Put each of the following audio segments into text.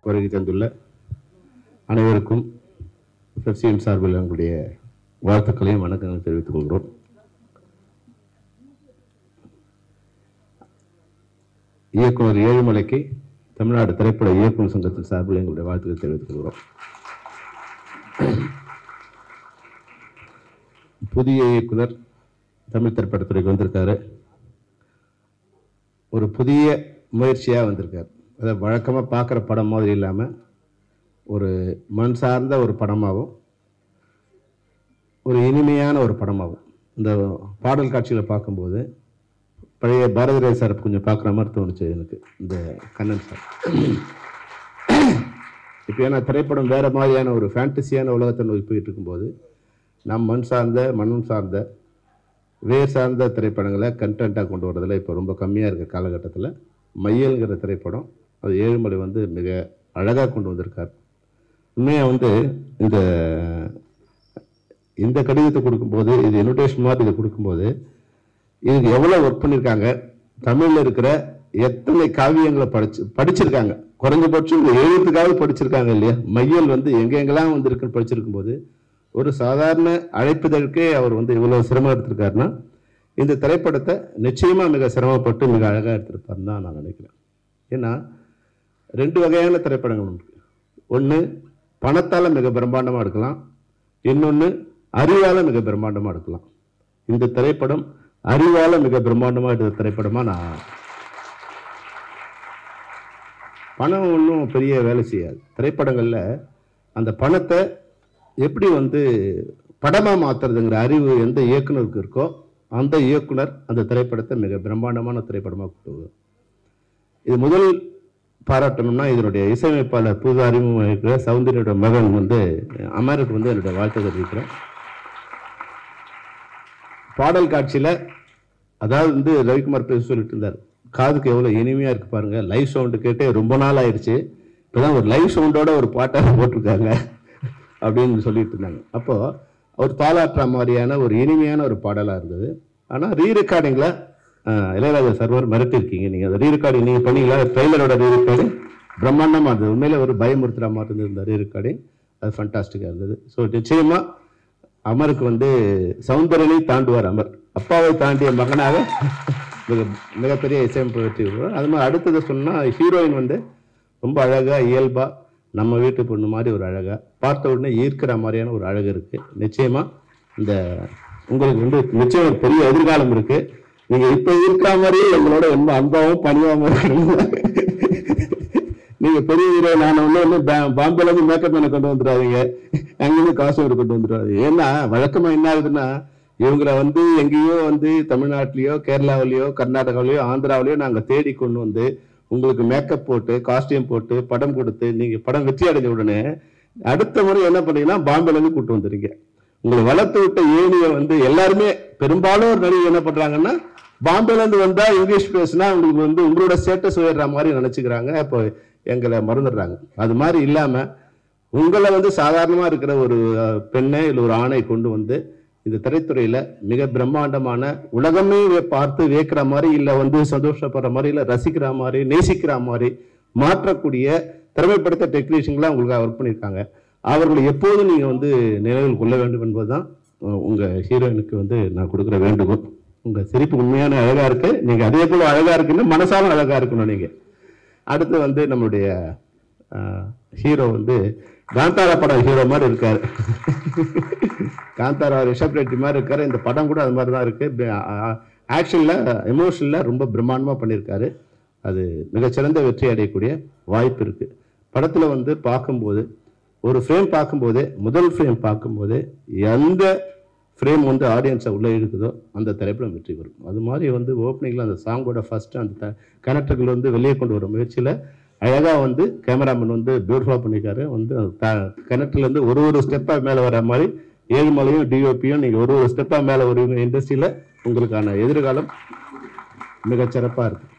வருகை தந்துள்ள அனைவருக்கும் FCM சார்பில் எங்களுடைய வாழ்த்துக்களையும் வணக்கங்களையும் தெரிவித்துக் கொள்கிறோம். இயக்குனர் ஏழுமலைக்கு தமிழ்நாடு திரைப்பட இயக்குனர் சங்கத்தின் சார்பில் எங்களுடைய வாழ்த்துக்களை தெரிவித்துக் கொள்கிறோம். புதிய இயக்குனர் தமிழ் திரைப்படத்துறைக்கு வந்திருக்காரு. ஒரு புதிய முயற்சியாக வந்திருக்காரு. அதை வழக்கமாக பார்க்குற படம் மாதிரி இல்லாமல் ஒரு மண் சார்ந்த ஒரு படமாகவும் ஒரு இனிமையான ஒரு படமாகவும் இந்த பாடல் காட்சிகளை பார்க்கும்போது பழைய பாரதிராஜ் சார் கொஞ்சம் பார்க்குற மாதிரி தோணுச்சு எனக்கு. இந்த கண்ணன் சார் இப்போ ஏன்னா திரைப்படம் வேறு மாதிரியான ஒரு ஃபேண்டசியான உலகத்தை நோக்கி போயிட்டு இருக்கும்போது நம் மண் சார்ந்த மண்ணும் சார்ந்த வேர் சார்ந்த திரைப்படங்களை கண்டென்ட்டாக கொண்டு வரதில் இப்போ ரொம்ப கம்மியாக இருக்கிற காலகட்டத்தில் மையல்ங்கிற திரைப்படம் அது ஏழுமலை வந்து மிக அழகாக கொண்டு வந்திருக்கார். உண்மையாக இந்த கடிதத்தை கொடுக்கும்போது இது இன்விடேஷன் மாதிரி இதை கொடுக்கும்போது இதுக்கு எவ்வளோ ஒர்க் பண்ணியிருக்காங்க, தமிழில் இருக்கிற எத்தனை காவியங்களை படிச்சிருக்காங்க, குறைஞ்சபட்சம் இந்த எழுத்துக்காவது படிச்சிருக்காங்க இல்லையா. மையல் வந்து எங்கெங்கெல்லாம் வந்திருக்குன்னு படிச்சிருக்கும் போது ஒரு சாதாரண அழைப்புதலுக்கே அவர் வந்து இவ்வளோ சிரமம் எடுத்திருக்காருன்னா இந்த திரைப்படத்தை நிச்சயமாக மிக சிரமப்பட்டு மிக அழகாக எடுத்திருப்பாருன்னு தான் நான் நினைக்கிறேன். ஏன்னா 2 வகையான திரைப்படங்கள் உண்டு. ஒன்று பணத்தால் மிக பிரம்மாண்டமாக எடுக்கலாம், இன்னொன்று அறிவால் மிக பிரம்மாண்டமாக எடுக்கலாம். இந்த திரைப்படம் அறிவால் மிக பிரம்மாண்டமாக எடுத்த திரைப்படமாக நான் பணம் ஒன்றும் பெரிய வேலை செய்யாது. திரைப்படங்களில் அந்த பணத்தை எப்படி வந்து படமாக மாற்றுறதுங்கிற அறிவு எந்த இயக்குனருக்கு இருக்கோ அந்த இயக்குனர் அந்த திரைப்படத்தை மிக பிரம்மாண்டமான திரைப்படமாக கொண்டு. இது முதல் பாராட்டணும்னா இதனுடைய இசையமைப்பாளர் புது அறிமுகம் இருக்கிற சௌந்தர்யோட மகன் வந்து அமருக்கு வந்து என்னுடைய வாழ்த்தை தெரிவிக்கிறேன். பாடல் காட்சியில் அதாவது வந்து ரவிக்குமார் பேச சொல்லிட்டு இருந்தார், காதுக்கு எவ்வளோ இனிமையாக இருக்கு பாருங்க, லைவ் சவுண்டு கேட்டே ரொம்ப நாள் ஆயிடுச்சு, இப்போதான் ஒரு லைவ் சவுண்டோட ஒரு பாட்டாக போட்டிருக்காங்க அப்படின்னு சொல்லிட்டு இருந்தாங்க. அப்போது அவர் தாளாட்டுற மாதிரியான ஒரு இனிமையான ஒரு பாடலாக இருந்தது. ஆனால் ரீ ரெக்கார்டிங்கில் இளையராஜா சர்வர் மிரட்டிருக்கீங்க நீங்கள். அந்த ரீ ரெக்கார்டிங் நீங்கள் பண்ணீங்களா? ட்ரெய்லரோட ரீ ரெக்கார்டிங் பிரம்மாண்டமாக இருந்தது. உண்மையிலே ஒரு பயமுறுத்துகிற மாதிரி இருந்தது இந்த ரீ ரெக்கார்டிங். அது ஃபண்டாஸ்டிக்காக இருந்தது. ஸோ நிச்சயமாக அமருக்கு வந்து சௌந்தரனை தாண்டுவார். அமர் அப்பாவை தாண்டிய மகனாக மிகப்பெரிய இசையமைப்பு வெற்றி வருவார். அது மாதிரி அடுத்தது சொன்னால் ஹீரோயின் வந்து ரொம்ப அழகாக இயல்பாக நம்ம வீட்டு பொண்ணு மாதிரி ஒரு அழகாக பார்த்த உடனே ஈர்க்கிற மாதிரியான ஒரு அழகு இருக்குது. நிச்சயமாக இந்த உங்களுக்கு வந்து நிச்சயம் ஒரு பெரிய எதிர்காலம் இருக்குது. நீங்கள் இப்போ இருக்கிற மாதிரியே எங்களோட ரொம்ப அன்பாகவும் பணியாகவும் இருக்கணும். நீங்கள் பெரிய ஹீரோ நான் ஒன்று பாம்பேலேருந்து மேக்கப் மேனை கொண்டு வந்துடாதீங்க, அங்கேருந்து காஸ்டியூமர் கொண்டு வந்துடாதீங்க. ஏன்னா வழக்கமாக என்ன ஆகுதுன்னா இவங்களை வந்து எங்கேயோ வந்து தமிழ்நாட்டிலையோ கேரளாவிலையோ கர்நாடகாவிலையோ ஆந்திராவிலையோ நாங்கள் தேடி கொண்டு வந்து உங்களுக்கு மேக்கப் போட்டு காஸ்டியூம் போட்டு படம் கொடுத்து நீங்கள் படம் வெற்றி அடைஞ்ச உடனே அடுத்த முறை என்ன பண்ணீங்கன்னா பாம்பேலேருந்து கூப்பிட்டு வந்துடுறீங்க. உங்களை வளர்த்து விட்ட ஏனியை வந்து எல்லாருமே பெரும்பாலும் ஒரு நடிகை என்ன பண்ணுறாங்கன்னா பாம்பேலேருந்து வந்தால் இங்கிலீஷ் பேசுனா உங்களுக்கு வந்து உங்களோட ஸ்டேட்டஸ் உயர்ற மாதிரி நினச்சிக்கிறாங்க. இப்போ எங்களை மறந்துடுறாங்க. அது மாதிரி இல்லாமல் உங்களை வந்து சாதாரணமாக இருக்கிற ஒரு பெண்ணை இல்லை ஒரு ஆணை கொண்டு வந்து இந்த திரைத்துறையில் மிக பிரம்மாண்டமான உலகமே பார்த்து வியக்கிற மாதிரி இல்லை வந்து சந்தோஷப்படுற மாதிரி இல்லை ரசிக்கிற மாதிரி நேசிக்கிற மாதிரி மாற்றக்கூடிய திறமைப்படுத்த டெக்னீஷியன்களாக உங்களுக்காக ஒர்க் பண்ணியிருக்காங்க. அவர்களை எப்போதும் நீங்கள் வந்து நினைவில் கொள்ள வேண்டும் என்பது தான் உங்கள் ஹீரோயினுக்கு வந்து நான் கொடுக்குற வேண்டுகோள். உங்கள் சிரிப்பு உண்மையான அழகாக இருக்குது. நீங்கள் அதே போல் அழகாக இருக்குன்னு மனசாலும் அழகாக இருக்கணும். நீங்கள் அடுத்து வந்து நம்மளுடைய ஹீரோ வந்து காந்தாரா படம் ஹீரோ மாதிரி இருக்காரு. காந்தாரா ரிஷப் ரெட்டி மாதிரி இருக்காரு. இந்த படம் கூட அது மாதிரி தான் இருக்குது. ஆக்ஷனில் எமோஷனில் ரொம்ப பிரம்மாண்டமாக பண்ணியிருக்காரு. அது மிகச்சிறந்த வெற்றி அடையக்கூடிய வாய்ப்பு இருக்குது. படத்தில் வந்து பார்க்கும்போது ஒரு ஃப்ரேம் பார்க்கும்போதே முதல் ஃப்ரேம் பார்க்கும்போதே எந்த ஃப்ரேம் வந்து ஆடியன்ஸை உள்ளே இழுக்குதோ அந்த திரைப்படம் வெற்றி வரும். அது மாதிரி வந்து ஓப்பனிங்கில் அந்த சாங்கோட ஃபஸ்ட்டு அந்த கனெக்டர்கள் வந்து வெளியே கொண்டு வர முயற்சியில் அழகாக வந்து கேமராமேன் வந்து பியூட்டிஃபுல்லாக பண்ணியிருக்காரு. வந்து கனெக்டர்லேருந்து ஒரு ஸ்டெப்பாக மேலே வர மாதிரி ஏழுமலையும் டிஓபியும் நீங்கள் ஒரு ஸ்டெப்பாக மேலே வருவீங்க. இண்டஸ்ட்ரியில் உங்களுக்கான எதிர்காலம் மிகச்சிறப்பாக இருக்குது.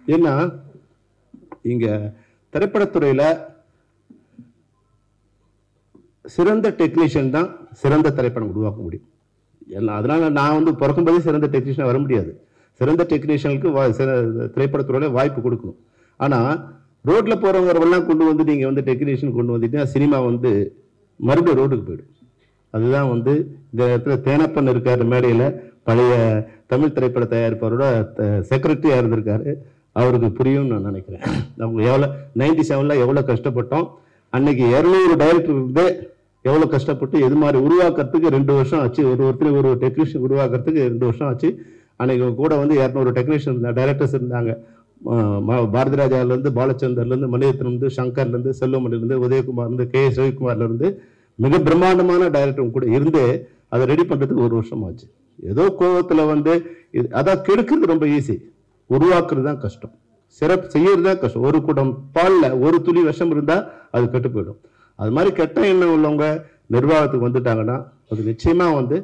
ஏன்னா இங்கே திரைப்படத்துறையில் சிறந்த டெக்னீஷியன் தான் சிறந்த திரைப்படம் உருவாக்க முடியும். அதனால நான் வந்து பிறக்கும்போதே சிறந்த டெக்னீஷியன் வர முடியாது. சிறந்த டெக்னீஷியனுக்கு திரைப்படத்துறையில வாய்ப்பு கொடுக்கணும். ஆனால் ரோட்டில் போகிறவங்கெல்லாம் கொண்டு வந்து நீங்கள் வந்து டெக்கரேஷன் கொண்டு வந்துட்டீங்கன்னா சினிமா வந்து மறுபடியும் ரோட்டுக்கு போயிடும். அதுதான் வந்து இந்த இடத்துல தேனப்பன் இருக்கார் மேடையில், பழைய தமிழ் திரைப்பட தயாரிப்பாரோட செக்ரட்டரியாக இருந்திருக்காரு, அவருக்கு புரியும்னு நான் நினைக்கிறேன். அவங்க எவ்வளோ 97ல் எவ்வளோ கஷ்டப்பட்டோம், அன்னைக்கு 200 டைரக்டர் இருந்து எவ்வளோ கஷ்டப்பட்டு எது மாதிரி உருவாக்குறதுக்கு 2 வருஷம் ஆச்சு. ஒருத்தர் ஒரு டெக்னீஷியன் உருவாக்குறதுக்கு 2 வருஷம் ஆச்சு. அன்னைக்கு கூட வந்து 200 டெக்னீஷியன் டைரக்டர்ஸ் இருந்தாங்க. பாரதி ராஜாவிலேருந்து, பாலச்சந்தர்லேருந்து, மணிரத்னம்லேருந்து, சங்கர்லேருந்து, செல்வமணிலேருந்து, உதயகுமார்லேருந்து, KS ரவிக்குமார்லேருந்து மிக பிரம்மாண்டமான டைரக்டர் கூட இருந்து அதை ரெடி பண்ணுறதுக்கு 1 வருஷம் ஆச்சு. ஏதோ கோபத்தில் வந்து அதான் கெடுக்கிறது ரொம்ப ஈஸி, உருவாக்குறது தான் கஷ்டம், சிறப்பு செய்யறது தான் கஷ்டம். ஒரு குடம் பாலில் ஒரு துளி விஷம் இருந்தால் அது கெட்டு போயிடும். அது மாதிரி கெட்ட எண்ணம் உள்ளவங்க நிர்வாகத்துக்கு வந்துட்டாங்கன்னா அது நிச்சயமா வந்து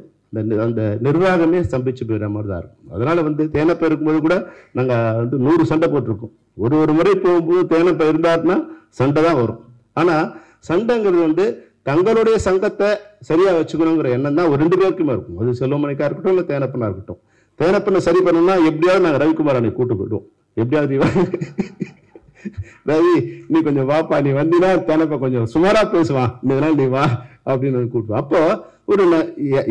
அந்த நிர்வாகமே ஸ்தம்பிச்சு போயிடுற மாதிரி தான் இருக்கும். அதனால வந்து தேனப்பை இருக்கும்போது கூட நாங்கள் வந்து 100 சண்டை போட்டிருக்கோம். ஒரு முறை போகும்போது தேனப்பை இருந்தாருன்னா சண்டை தான் வரும். ஆனால் சண்டைங்கிறது வந்து தங்களுடைய சங்கத்தை சரியா வச்சுக்கணுங்கிற எண்ணம் தான் ஒரு 2 பேருக்குமே இருக்கும். அது செல்வமணிக்கா இருக்கட்டும், இல்லை தேனப்பனா இருக்கட்டும். தேனப்பனை சரி பண்ணணும்னா எப்படியாவது நாங்கள் ரவிக்குமார் அன்னைக்கு கூட்டு போயிடுவோம். எப்படியாவது ரவி நீ கொஞ்சம் வாப்பா, நீ வந்தீங்கன்னா தேனப்ப கொஞ்சம் சுமாரா பேசுவான், இதனால நீ வா அப்படின்னு கூப்பிடுவோம். அப்போ ஒரு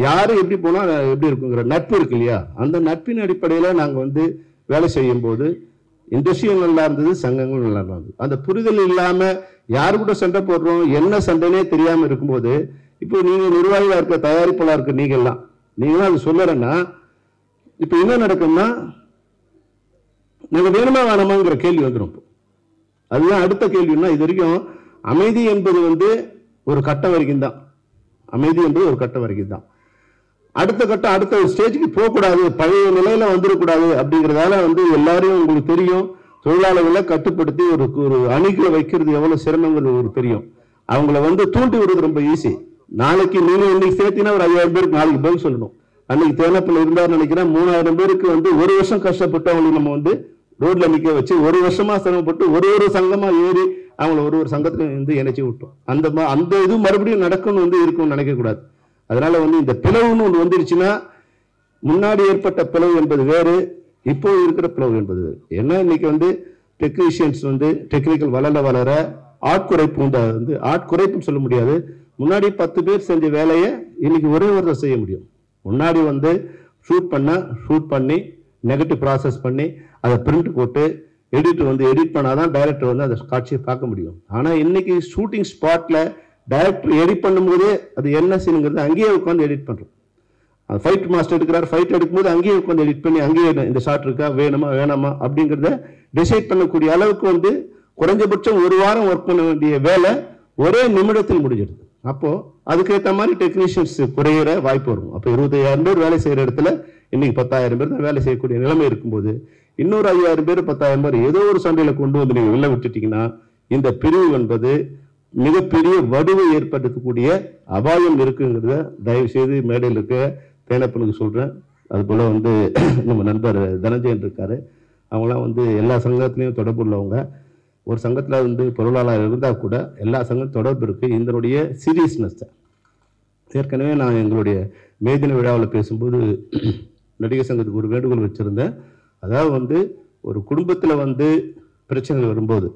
யாரு எப்படி போனா எப்படி இருக்குங்கிற நட்பு இருக்கு இல்லையா, அந்த நட்பின் அடிப்படையில நாங்க வந்து வேலை செய்யும் போது இண்டஸ்ட்ரியும் நல்லா இருந்தது, சங்கங்களும் நல்லா இருந்தது. அந்த புரிதல் இல்லாம யாரு கூட சண்டை போடுறோம், என்ன சண்டைனே தெரியாம இருக்கும்போது, இப்போ நீங்க நிர்வாகிகளா இருக்க, தயாரிப்பாளா இருக்க நீங்களாம் அது சொல்லறேன்னா இப்ப என்ன நடக்கும்னா நாங்க வேணுமா வேணாமாங்கிற கேள்வி வந்துடும். அதுதான் அடுத்த கேள்வின்னா, இது வரைக்கும் அமைதி என்பது வந்து ஒரு கட்டம் வரைக்கும் தான். அமைதி என்பது ஒரு கட்டம் வரைக்கும் தான். அடுத்த கட்டம் அடுத்த ஒரு ஸ்டேஜுக்கு போகக்கூடாது, பழைய நிலையில வந்துடக்கூடாது அப்படிங்கிறதால வந்து எல்லாரையும் உங்களுக்கு தெரியும், தொழிலாளர்களை கட்டுப்படுத்தி ஒரு அணிகளை வைக்கிறது எவ்வளவு சிரமங்கிறது உங்களுக்கு தெரியும். அவங்கள வந்து தூண்டி விடுறது ரொம்ப ஈஸி. நாளைக்கு நீங்க இன்னைக்கு சேர்த்தீங்கன்னா ஒரு 5000 பேருக்கு நாளைக்கு பதில் சொல்லணும். அன்னைக்கு தேனப்பில் இருந்தார் நினைக்கிறேன், 3000 பேருக்கு வந்து 1 வருஷம் கஷ்டப்பட்டு அவங்களுக்கு நம்ம வந்து ரோட்ல நிக்க வச்சு 1 வருஷமா சிரமப்பட்டு ஒரு சங்கமா ஏறி அவங்கள ஒரு சங்கத்துல வந்து இணைச்சி விட்டோம். அந்த இது மறுபடியும் நடக்கும்னு வந்து இருக்கும்னு நினைக்க கூடாது. அதனால வந்து இந்த பிளவுன்னு ஒன்று வந்துருச்சுன்னா, முன்னாடி ஏற்பட்ட பிளவு என்பது வேறு, இப்போ இருக்கிற பிளவு என்பது வேறு. ஏன்னா இன்னைக்கு வந்து டெக்னீஷியன்ஸ் வந்து டெக்னிக்கல் வளர ஆட்குறைப்பு உண்டு. வந்து ஆட்குறைப்புன்னு சொல்ல முடியாது. முன்னாடி 10 பேர் செஞ்ச வேலையை இன்னைக்கு ஒரே ஒருத்தர் செய்ய முடியும். முன்னாடி வந்து ஷூட் பண்ணி நெகட்டிவ் ப்ராசஸ் பண்ணி அதை பிரிண்ட் போட்டு எடிட் பண்ணாதான் டைரக்டர் வந்து அந்த காட்சியை பார்க்க முடியும். ஆனா இன்னைக்கு ஷூட்டிங் ஸ்பாட்ல டைரக்டர் எடிட் பண்ணும்போதே அது என்ன சீனுங்கிறது அங்கேயே உட்காந்து எடிட் பண்றோம். அது ஃபைட் மாஸ்டர் எடுக்கிறார், ஃபைட் எடுக்கும்போது அங்கேயே உட்காந்து எடிட் பண்ணி அங்கேயே இந்த ஷாட் இருக்கா, வேணாமா அப்படிங்கிறத டிசைட் பண்ணக்கூடிய அளவுக்கு வந்து குறைஞ்சபட்சம் 1 வாரம் ஒர்க் பண்ண வேண்டிய வேலை ஒரே நிமிடத்தில் முடிஞ்சிடுது. அப்போ அதுக்கேற்ற மாதிரி டெக்னீஷியன்ஸ் குறையிற வாய்ப்பு வரும். அப்போ 25,000 பேர் வேலை செய்யற இடத்துல இன்னைக்கு 10,000 பேர் தான் வேலை செய்யக்கூடிய நிலைமை இருக்கும்போது, இன்னொரு 5,000 பேர் 10,000 பேர் ஏதோ ஒரு சண்டையில கொண்டு வந்து நீங்க வெளில விட்டுட்டீங்கன்னா, இந்த பிரிவு என்பது மிகப்பெரிய வடுவை ஏற்படுத்தக்கூடிய அபாயம் இருக்குங்கிறத தயவு செய்து மேடையில் இருக்க தேனப்பனுக்கு சொல்றேன். அது போல வந்து நம்ம நண்பர் தனஞ்சயன் இருக்காரு, அவங்களாம் வந்து எல்லா சங்கத்திலையும் தொடர்பு உள்ளவங்க. ஒரு சங்கத்தில் வந்து பொருளாளர் இருந்தால் கூட எல்லா சங்கம் தொடர்பு இருக்கு. இதனுடைய சீரியஸ்னஸ் ஏற்கனவே நான் எங்களுடைய மேதின விழாவில் பேசும்போது நடிகர் சங்கத்துக்கு ஒரு வேண்டுகோள் வச்சிருந்தேன். அதாவது வந்து ஒரு குடும்பத்தில் வந்து பிரச்சனைகள் வரும்போது,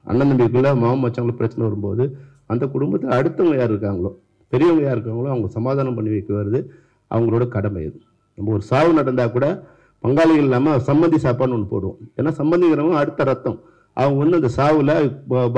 அண்ணன் தம்பிக்குள்ள மாமன் மச்சாங்களுக்கு பிரச்சனை வரும்போது, அந்த குடும்பத்தில் அடுத்தவங்க யார் இருக்காங்களோ, பெரியவங்க யார் இருக்காங்களோ அவங்க சமாதானம் பண்ணி வைக்க வருது அவங்களோட கடமை. இது நம்ம ஒரு சாவு நடந்தால் கூட பங்காளிகள் இல்லாமல் சம்மந்தி சாப்பாடுன்னு ஒன்று போடுவோம். ஏன்னா சம்மந்திங்கிறவங்க அடுத்த ரத்தம். அவங்க வந்து அந்த சாவுல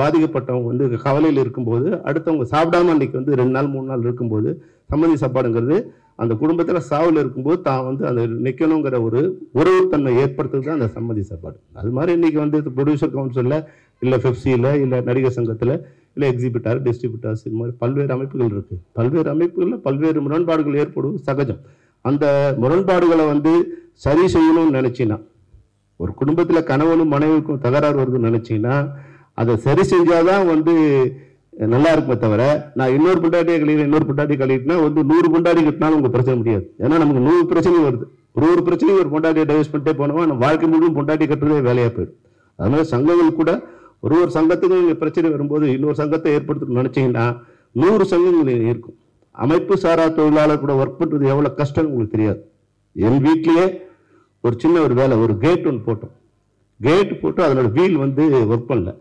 பாதிக்கப்பட்டவங்க வந்து கவலையில் இருக்கும்போது, அடுத்தவங்க சாப்பிடாம அன்னைக்கு வந்து 2 நாள் 3 நாள் இருக்கும்போது சம்மந்தி சாப்பாடுங்கிறது அந்த குடும்பத்தில் சாவுல இருக்கும்போது தான் வந்து அந்த நிற்கணுங்கிற ஒரு உறவுத்தன்மை ஏற்படுத்துறது தான் அந்த சம்மந்தி சாப்பாடு. அது மாதிரி இன்னைக்கு வந்து ப்ரொடியூசர் கவுன்சிலில், இல்லை பெப்சியில், இல்லை நடிகர் சங்கத்தில், இல்லை எக்ஸிபிட்டார், டிஸ்ட்ரிபியூட்டர்ஸ், இது மாதிரி பல்வேறு அமைப்புகள் இருக்கு. பல்வேறு அமைப்புகளில் பல்வேறு முரண்பாடுகள் ஏற்படுவது சகஜம். அந்த முரண்பாடுகளை வந்து சரி செய்யணும்னு நினைச்சின்னா, ஒரு குடும்பத்தில் கணவனும் மனைவிக்கும் தகராறு வருதுன்னு நினைச்சீங்கன்னா அதை சரி செஞ்சாதான் வந்து நல்லா இருக்குமே தவிர, நான் இன்னொரு பொண்டாட்டியை கழிட்டுனா வந்து 100 பொண்டாட்டி கட்டினாலும் உங்க பிரச்சனை முடியாது. ஏன்னா நமக்கு 100 பிரச்சனை வருது. ஒரு பிரச்சனையும் ஒரு பொண்டாட்டியை டைவர்ஸ் பண்ணிட்டே போனோமா நம்ம வாழ்க்கை முழுவதும் பொண்டாட்டி கட்டுறதே வேலையா போயிடும். அதனால சங்கங்கள் கூட ஒரு சங்கத்துக்கு பிரச்சனை வரும்போது இன்னொரு சங்கத்தை ஏற்படுத்தணும்னு நினைச்சீங்கன்னா 100 சங்கங்கள் இருக்கும். அமைப்பு சாரா தொழிலாளர் கூட ஒர்க் பண்றது எவ்வளவு கஷ்டம் உங்களுக்கு தெரியாது. என் வீட்லயே ஒரு சின்ன ஒரு வேலை, ஒரு கேட் ஒன்று போட்டோம். கேட் போட்டு அதனோட வீல் வந்து ஒர்க் பண்ணல.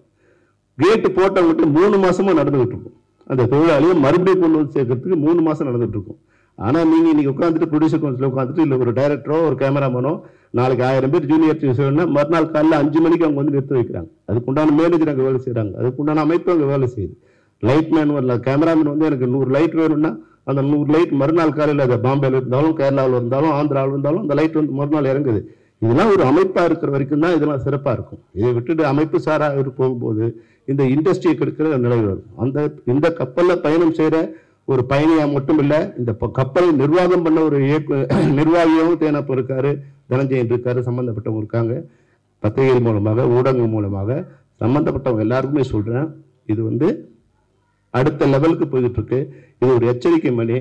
கேட்டு போட்டவங்ககிட்ட 3 மாசமா நடந்துகிட்டு இருக்கும். அந்த தொழிலாளியை மறுபடியும் கொண்டு வந்து சேர்க்கறதுக்கு 3 மாசம் நடந்துட்டு இருக்கும். ஆனா நீங்க இன்னைக்கு உட்காந்துட்டு ப்ரொடியூசர் கவுன்சில் உட்காந்துட்டு இல்ல ஒரு டைரக்டரோ ஒரு கேமராமேனோ நாளைக்கு 1000 பேர் ஜூனியர் மறுநாள் காலையில் 5 மணிக்கு அவங்க வந்து நிறுத்தி வைக்கிறாங்க. அதுக்குண்டான மேனேஜர் அங்கே வேலை செய்யறாங்க, அதுக்குண்டான அமைப்பு அங்கே வேலை செய்யுது. லைட் மேன் வரல, கேமராமேன் வந்து எனக்கு 100 லைட் வேணும்னா அந்த 100 லைட் மறுநாள் காலையில் அது பாம்பேல இருந்தாலும் கேரளாவில் இருந்தாலும் ஆந்திராவில் இருந்தாலும் அந்த லைட் வந்து மறுநாள் இறங்குது. இதெல்லாம் ஒரு அமைப்பா இருக்கிற வரைக்கும் தான் இதெல்லாம் சிறப்பா இருக்கும். இதை விட்டுட்டு அமைப்பு சாரா போகும்போது இந்த இண்டஸ்ட்ரியை கெடுக்கிற நிலை வரும். இந்த கப்பல்ல பயணம் செய்யற ஒரு பயணியா மட்டும் இல்ல, இந்த கப்பலை நிர்வாகம் பண்ண ஒரு நிர்வாகியாகவும் தேனப்ப இருக்காரு, தனஞ்சயன் இருக்காரு, சம்பந்தப்பட்டவங்க இருக்காங்க. பத்திரிகை மூலமாக ஊடகங்கள் மூலமாக சம்பந்தப்பட்டவங்க எல்லாருக்குமே சொல்றேன், இது வந்து அடுத்த லெவலுக்கு போயிட்டு இருக்கு. இது ஒரு எச்சரிக்கை மணி.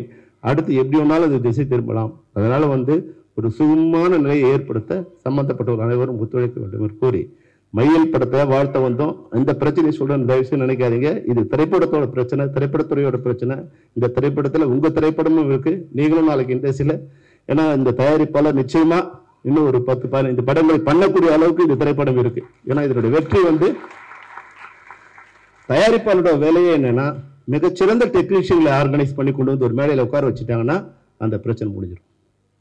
அடுத்து எப்படி வேணாலும் அது திசை திரும்பலாம். அதனால வந்து ஒரு சுகமான நிலையை ஏற்படுத்த சம்பந்தப்பட்டவர்கள் அனைவரும் ஒத்துழைக்க வேண்டும் என்று கூறி மையல் படத்தை வாழ்த்த வந்தோம். இந்த பிரச்சனை சொல்றேன், தயவுசெய்து நினைக்காதீங்க. இது திரைப்படத்தோட பிரச்சனை, திரைப்படத்துறையோட பிரச்சனை. இந்த திரைப்படத்துல உங்க திரைப்படமும் இருக்கு, நீங்களும் நாளைக்கு இண்டஸ்ட்ரியில, ஏன்னா இந்த தயாரிப்பாளர் நிச்சயமா இன்னும் ஒரு 10-15 படங்களை பண்ணக்கூடிய அளவுக்கு இந்த திரைப்படம் இருக்கு. ஏன்னா இதனுடைய வெற்றி வந்து தயாரிப்பாளரோட வேலையே என்னன்னா மிகச்சிறந்த டெக்னீஷியன்களை ஆர்கனைஸ் பண்ணி கொண்டு வந்து ஒரு மேடையில் உட்கார வச்சுட்டாங்கன்னா அந்த பிரச்சனை முடிஞ்சிடும்.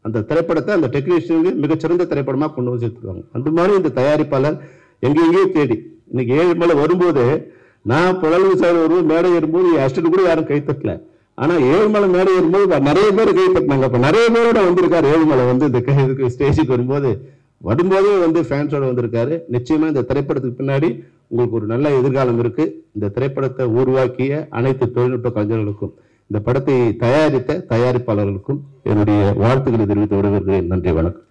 அந்த திரைப்படத்தை அந்த டெக்னீஷியனுக்கு மிகச்சிறந்த திரைப்படமா கொண்டு வந்து சேர்த்துருவாங்க. அந்த மாதிரி இந்த தயாரிப்பாளர் எங்கெங்கேயோ தேடி இன்னைக்கு ஏழுமலை வரும்போது நான் புழல் சார் வரும்போது மேடை ஏறும்போது அஷ்டத்து கூட யாரும் கைத்தட்டல. ஆனா ஏழுமலை மேடை ஏறும்போது நிறைய பேர் கைத்தட்டினாங்க. அப்ப நிறைய பேரோட வந்திருக்காரு ஏழுமலை வந்து இந்த ஸ்டேஜுக்கு வரும்போதே வந்து ஃபேன்ஸோட வந்திருக்காரு. நிச்சயமா இந்த திரைப்படத்துக்கு பின்னாடி உங்களுக்கு ஒரு நல்ல எதிர்காலம் இருக்கு. இந்த திரைப்படத்தை உருவாக்கிய அனைத்து தொழில்நுட்ப கலைஞர்களுக்கும், இந்த படத்தை தயாரித்த தயாரிப்பாளர்களுக்கும் என்னுடைய வாழ்த்துக்களை தெரிவித்து விடுகிறேன். நன்றி, வணக்கம்.